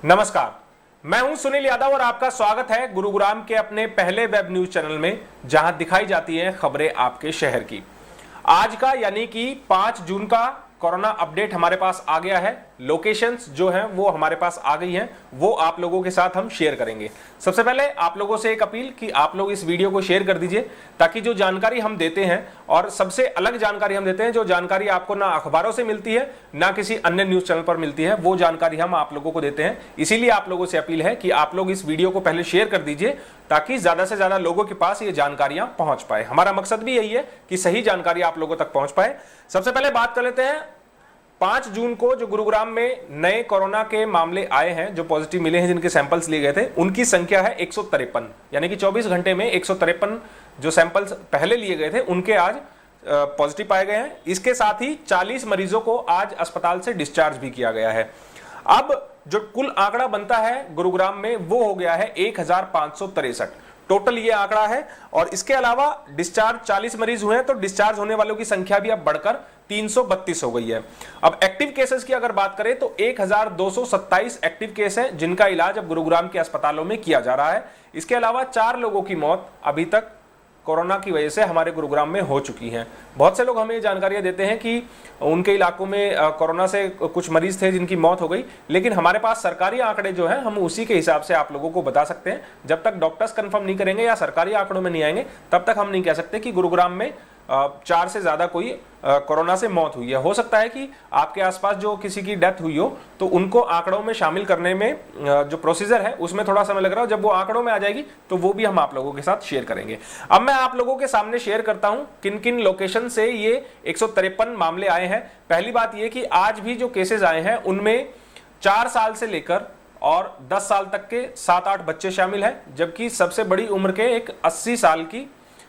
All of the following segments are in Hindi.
नमस्कार, मैं हूं सुनील यादव और आपका स्वागत है गुरुग्राम के अपने पहले वेब न्यूज चैनल में, जहां दिखाई जाती हैं खबरें आपके शहर की। आज का यानी कि 5 जून का कोरोना अपडेट हमारे पास आ गया है। लोकेशंस जो हैं वो हमारे पास आ गई हैं, वो आप लोगों के साथ हम शेयर करेंगे। सबसे पहले आप लोगों से एक अपील कि आप लोग इस वीडियो को शेयर कर दीजिए, ताकि जो जानकारी हम देते हैं और सबसे अलग जानकारी हम देते हैं, जो जानकारी आपको ना अखबारों से मिलती है ना किसी अन्य न्यूज चैनल पर मिलती है, वो जानकारी हम आप लोगों को देते हैं। इसीलिए आप लोगों से अपील है कि आप लोग इस वीडियो को पहले शेयर कर दीजिए, ताकि ज्यादा से ज्यादा लोगों के पास ये जानकारियां पहुंच पाए। हमारा मकसद भी यही है कि सही जानकारी आप लोगों तक पहुंच पाए। सबसे पहले बात कर लेते हैं 5 जून को जो गुरुग्राम में नए कोरोना के मामले आए हैं, जो पॉजिटिव मिले हैं, जिनके सैंपल्स लिए गए थे, उनकी संख्या है 153। यानी कि 24 घंटे में 153 जो सैंपल्स पहले लिए गए थे उनके आज पॉजिटिव पाए गए हैं। इसके साथ ही 40 मरीजों को आज अस्पताल से डिस्चार्ज भी किया गया है। अब जो कुल आंकड़ा बनता है गुरुग्राम में वो हो गया है 1563 टोटल ये आंकड़ा है। और इसके अलावा डिस्चार्ज 40 मरीज हुए हैं, तो डिस्चार्ज होने वालों की संख्या भी अब बढ़कर 332 हो गई है। अब एक्टिव केसेस की अगर बात करें तो 1227 एक्टिव केस हैं, जिनका इलाज अब गुरुग्राम के अस्पतालों में किया जा रहा है। इसके अलावा 4 लोगों की मौत अभी तक कोरोना की वजह से हमारे गुरुग्राम में हो चुकी हैं। बहुत से लोग हमें ये जानकारियां देते हैं कि उनके इलाकों में कोरोना से कुछ मरीज थे जिनकी मौत हो गई, लेकिन हमारे पास सरकारी आंकड़े जो हैं हम उसी के हिसाब से आप लोगों को बता सकते हैं। जब तक डॉक्टर्स कंफर्म नहीं करेंगे या सरकारी आंकड़ों में नहीं आएंगे, तब तक हम नहीं कह सकते कि गुरुग्राम में 4 से ज्यादा कोई कोरोना से मौत हुई है। हो सकता है कि आपके आसपास जो किसी की डेथ हुई हो, तो उनको आंकड़ों में शामिल करने में जो प्रोसीजर है उसमें थोड़ा समय लग रहा हो। जब वो आंकड़ों में आ जाएगी तो वो भी हम आप लोगों के साथ शेयर करेंगे। अब मैं आप लोगों के सामने शेयर करता हूं किन किन लोकेशन से ये 153 मामले आए हैं। पहली बात ये कि आज भी जो केसेस आए हैं उनमें 4 साल से लेकर और 10 साल तक के 7-8 बच्चे शामिल हैं, जबकि सबसे बड़ी उम्र के एक 80 साल की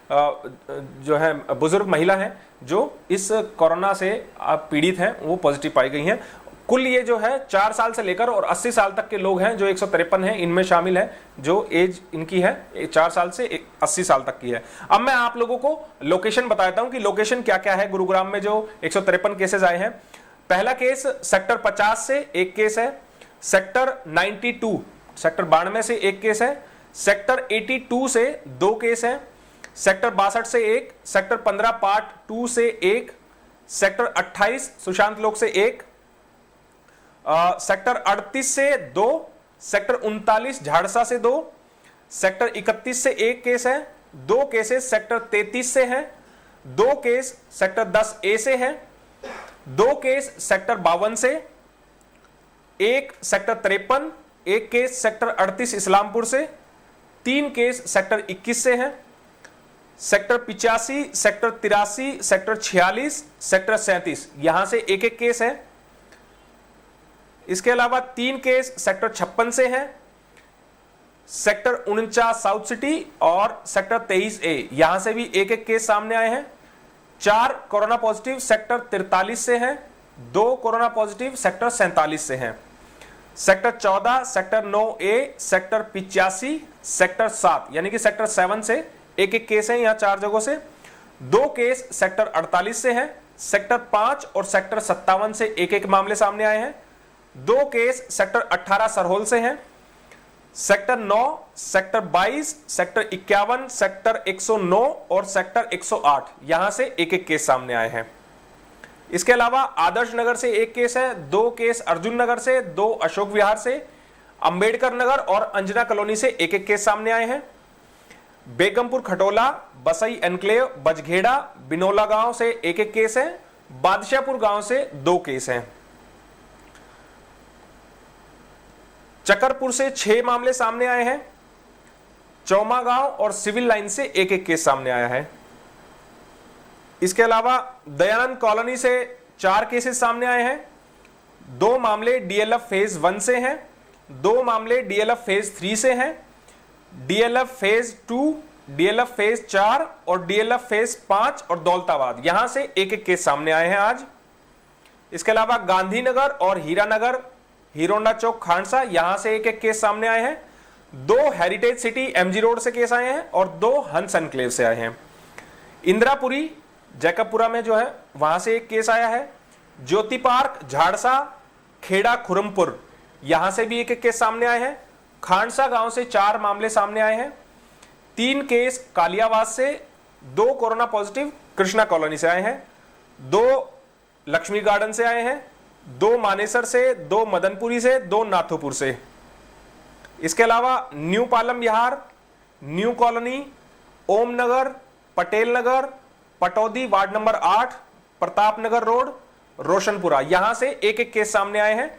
जो है बुजुर्ग महिला है जो इस कोरोना से पीड़ित हैं, वो पॉजिटिव पाई गई हैं। कुल ये जो है 4 साल से लेकर और 80 साल तक के लोग हैं जो 153 हैं, इनमें शामिल है, जो एज इनकी है 4 साल से 80 साल तक की है। अब मैं आप लोगों को लोकेशन बताता हूं कि लोकेशन क्या क्या है गुरुग्राम में जो 153 केसेस आए हैं। पहला केस सेक्टर 50 से एक केस है, सेक्टर 92 सेक्टर 92 से एक केस है, सेक्टर 82 से 2 केस है, सेक्टर 62 से 1, सेक्टर 15 पार्ट 2 से 1, सेक्टर 28 सुशांत लोक से 1, सेक्टर 38 से 2, सेक्टर 39 झाड़सा से 2, सेक्टर 31 से 1 केस है, 2 केसेस सेक्टर 33 से हैं, 2 केस सेक्टर 10A से हैं, 2 केस सेक्टर 52 से, 1 सेक्टर 53, 1 केस सेक्टर 38 इस्लामपुर से, 3 केस सेक्टर 21 से हैं, सेक्टर 85, सेक्टर 83, सेक्टर 46, सेक्टर 37 यहां से एक एक केस है। इसके अलावा 3 केस सेक्टर 56 से हैं, सेक्टर 49 साउथ सिटी और सेक्टर 23A यहां से भी एक एक केस सामने आए हैं। 4 कोरोना पॉजिटिव सेक्टर 43 से हैं, 2 कोरोना पॉजिटिव सेक्टर 47 से हैं। Sector 14, sector 9A, sector 85, sector 7 यानी कि सेक्टर 7 से एक एक केस है यहां 4 जगहों से। 2 केस सेक्टर 48 से हैं, सेक्टर 5 और सेक्टर 57 से एक एक मामले सामने आए हैं। 2 केस सेक्टर 18 सरहोल से हैं, सेक्टर 9, सेक्टर 22, सेक्टर 51, सेक्टर 109 और सेक्टर 108 यहां से एक एक केस सामने आए हैं। इसके अलावा आदर्श नगर से एक केस है, 2 केस अर्जुन नगर से, 2 अशोक विहार से, अंबेडकर नगर और अंजना कॉलोनी से एक एक केस सामने आए हैं। बेगमपुर खटोला, बसई एनक्लेव, बजघेड़ा, बिनोला गांव से एक एक केस है, बादशाहपुर गांव से 2 केस हैं। चकरपुर से 6 मामले सामने आए हैं, चौमा गांव और सिविल लाइन से एक एक केस सामने आया है। इसके अलावा दयानंद कॉलोनी से 4 केसेस सामने आए हैं, 2 मामले डीएलएफ फेज 1 से हैं, 2 मामले डीएलएफ फेज 3 से हैं, डीएलएफ फेज 2, डीएलएफ फेज 4 और डीएलएफ फेज 5 और दौलताबाद यहां से एक एक केस सामने आए हैं आज। इसके अलावा गांधीनगर और हीरानगर, हीरोंडा चौक, खांडसा यहां से एक एक केस सामने आए हैं। 2 हेरिटेज सिटी एमजी रोड से केस आए हैं और 2 हंस एनक्लेव से आए हैं। इंदिरापुरी जैकबपुरा में जो है वहां से एक केस आया है। ज्योति पार्क, झाड़सा, खेड़ा, खुरमपुर यहां से भी एक एक केस सामने आए हैं। खांडसा गांव से 4 मामले सामने आए हैं। 3 केस कालियावास से, 2 कोरोना पॉजिटिव कृष्णा कॉलोनी से आए हैं, 2 लक्ष्मी गार्डन से आए हैं, 2 मानेसर से, 2 मदनपुरी से, 2 नाथोपुर से। इसके अलावा न्यू पालम विहार, न्यू कॉलोनी, ओम नगर, Patel Nagar, Pataudi ward number 8, Pratap Nagar road, Roshanpura, यहां से एक एक केस सामने आए हैं।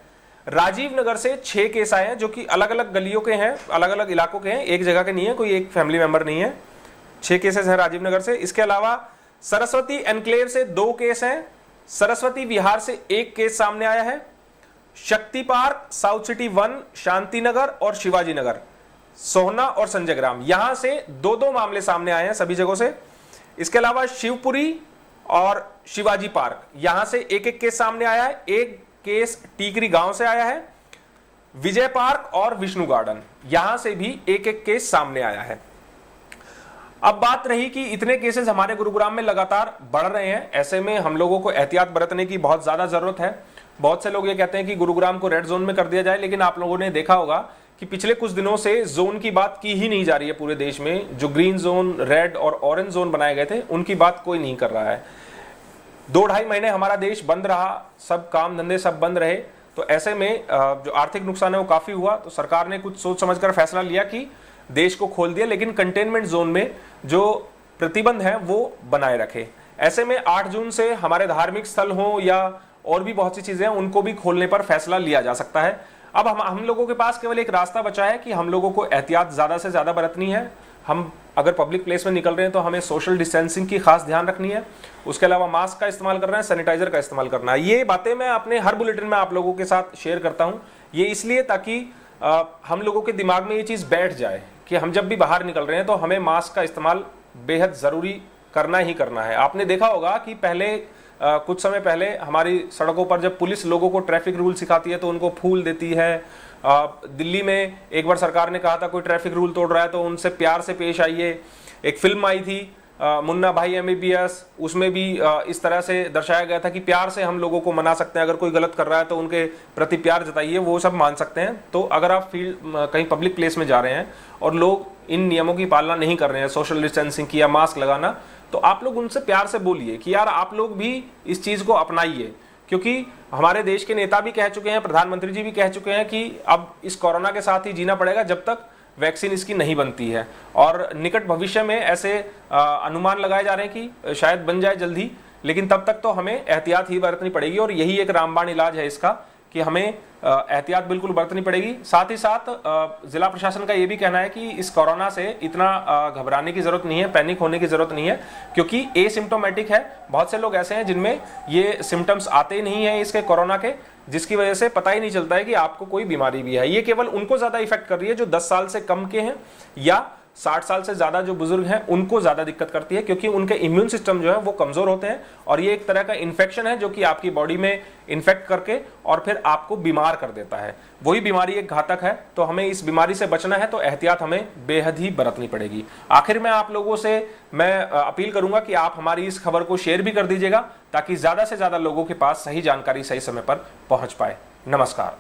राजीव नगर से 6 केस आए हैं जो कि अलग अलग गलियों के हैं, अलग अलग इलाकों के हैं, एक जगह के नहीं है, कोई एक फैमिली मेंबर नहीं है। 6 केसेस हैं राजीव नगर से। इसके अलावा सरस्वती एनक्लेव से 2 केस हैं। सरस्वती विहार से 1 केस सामने आया है। शक्ति park, south city 1, Shanti Nagar और शिवाजी नगर, सोहना और संजय ग्राम, यहां से 2-2 मामले सामने आए हैं सभी जगहों से। इसके अलावा शिवपुरी और शिवाजी पार्क, यहां से एक एक केस सामने आया है। 1 केस टीकरी गांव से आया है। विजय पार्क और विष्णु गार्डन, यहां से भी एक एक केस सामने आया है। अब बात रही कि इतने केसेस हमारे गुरुग्राम में लगातार बढ़ रहे हैं, ऐसे में हम लोगों को एहतियात बरतने की बहुत ज्यादा जरूरत है। बहुत से लोग ये कहते हैं कि गुरुग्राम को रेड जोन में कर दिया जाए, लेकिन आप लोगों ने देखा होगा कि पिछले कुछ दिनों से जोन की बात की ही नहीं जा रही है पूरे देश में। जो ग्रीन जोन, रेड और ऑरेंज जोन बनाए गए थे, उनकी बात कोई नहीं कर रहा है। 2-2.5 महीने हमारा देश बंद रहा, सब काम धंधे सब बंद रहे, तो ऐसे में जो आर्थिक नुकसान है वो काफी हुआ। तो सरकार ने कुछ सोच समझकर फैसला लिया कि देश को खोल दिया, लेकिन कंटेनमेंट जोन में जो प्रतिबंध है वो बनाए रखे। ऐसे में 8 जून से हमारे धार्मिक स्थल हो या और भी बहुत सी चीजें हैं, उनको भी खोलने पर फैसला लिया जा सकता है। अब हम लोगों के पास केवल एक रास्ता बचा है कि हम लोगों को एहतियात ज्यादा से ज्यादा बरतनी है। हम अगर पब्लिक प्लेस में निकल रहे हैं तो हमें सोशल डिस्टेंसिंग की खास ध्यान रखनी है। उसके अलावा मास्क का इस्तेमाल करना है, सैनिटाइजर का इस्तेमाल करना है। ये बातें मैं अपने हर बुलेटिन में आप लोगों के साथ शेयर करता हूं, ये इसलिए ताकि हम लोगों के दिमाग में ये चीज बैठ जाए कि हम जब भी बाहर निकल रहे हैं तो हमें मास्क का इस्तेमाल बेहद जरूरी करना ही करना है। आपने देखा होगा कि पहले कुछ समय पहले हमारी सड़कों पर जब पुलिस लोगों को ट्रैफिक रूल सिखाती है तो उनको फूल देती है। दिल्ली में एक बार सरकार ने कहा था कोई ट्रैफिक रूल तोड़ रहा है तो उनसे प्यार से पेश आइए। एक फिल्म आई थी मुन्ना भाई MBBS, उसमें भी इस तरह से दर्शाया गया था कि प्यार से हम लोगों को मना सकते हैं, अगर कोई गलत कर रहा है तो उनके प्रति प्यार जताइए, वो सब मान सकते हैं। तो अगर आप कहीं पब्लिक प्लेस में जा रहे हैं और लोग इन नियमों की पालना नहीं कर रहे हैं, सोशल डिस्टेंसिंग की या मास्क लगाना, तो आप लोग उनसे प्यार से बोलिए कि यार आप लोग भी इस चीज को अपनाइए। क्योंकि हमारे देश के नेता भी कह चुके हैं, प्रधानमंत्री जी भी कह चुके हैं कि अब इस कोरोना के साथ ही जीना पड़ेगा जब तक वैक्सीन इसकी नहीं बनती है। और निकट भविष्य में ऐसे अनुमान लगाए जा रहे हैं कि शायद बन जाए जल्दी, लेकिन तब तक तो हमें एहतियात ही बरतनी पड़ेगी। और यही एक रामबाण इलाज है इसका कि हमें एहतियात बिल्कुल बरतनी पड़ेगी। साथ ही साथ जिला प्रशासन का ये भी कहना है कि इस कोरोना से इतना घबराने की जरूरत नहीं है, पैनिक होने की जरूरत नहीं है, क्योंकि एसिम्प्टोमेटिक है। बहुत से लोग ऐसे हैं जिनमें ये सिम्टम्स आते ही नहीं है इसके कोरोना के, जिसकी वजह से पता ही नहीं चलता है कि आपको कोई बीमारी भी है। ये केवल उनको ज्यादा इफेक्ट कर रही है जो 10 साल से कम के हैं या 60 साल से ज्यादा जो बुजुर्ग हैं, उनको ज्यादा दिक्कत करती है, क्योंकि उनके इम्यून सिस्टम जो है वो कमजोर होते हैं। और ये एक तरह का इन्फेक्शन है जो कि आपकी बॉडी में इन्फेक्ट करके और फिर आपको बीमार कर देता है। वही बीमारी एक घातक है। तो हमें इस बीमारी से बचना है तो एहतियात हमें बेहद ही बरतनी पड़ेगी। आखिर में आप लोगों से मैं अपील करूंगा कि आप हमारी इस खबर को शेयर भी कर दीजिएगा ताकि ज्यादा से ज्यादा लोगों के पास सही जानकारी सही समय पर पहुंच पाए। नमस्कार।